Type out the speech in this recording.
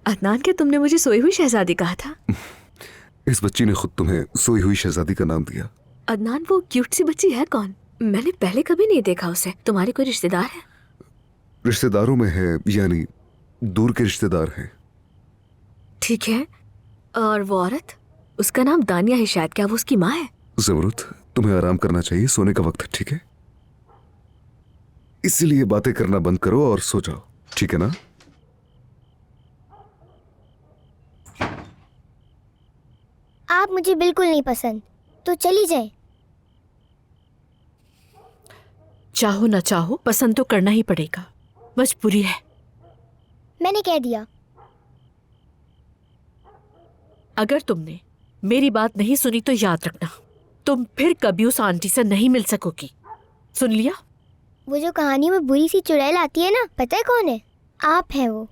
अदनान, क्या तुमने मुझे सोई हुई शहजादी कहा था? इस बच्ची ने खुद तुम्हें सोई हुई शहजादी का नाम दिया। अदनान, वो क्यूट सी बच्ची है कौन? मैंने पहले कभी नहीं देखा उसे। तुम्हारे कोई रिश्तेदार है? रिश्तेदारों में है, यानी दूर के रिश्तेदार हैं। ठीक है। और वो औरत, उसका नाम दानिया है शायद। क्या वो उसकी माँ है? ज़मरुद, तुम्हें आराम करना चाहिए, सोने का वक्त है, ठीक है? इसीलिए बातें करना बंद करो और सो जाओ, ठीक है ना? आप मुझे बिल्कुल नहीं पसंद, तो चली जाए। चाहो ना चाहो पसंद तो करना ही पड़ेगा, मजबूरी है। मैंने कह दिया। अगर तुमने मेरी बात नहीं सुनी तो याद रखना, तुम फिर कभी उस आंटी से नहीं मिल सकोगी। सुन लिया? वो जो कहानी में बुरी सी चुड़ैल आती है ना, पता है कौन है? आप हैं वो।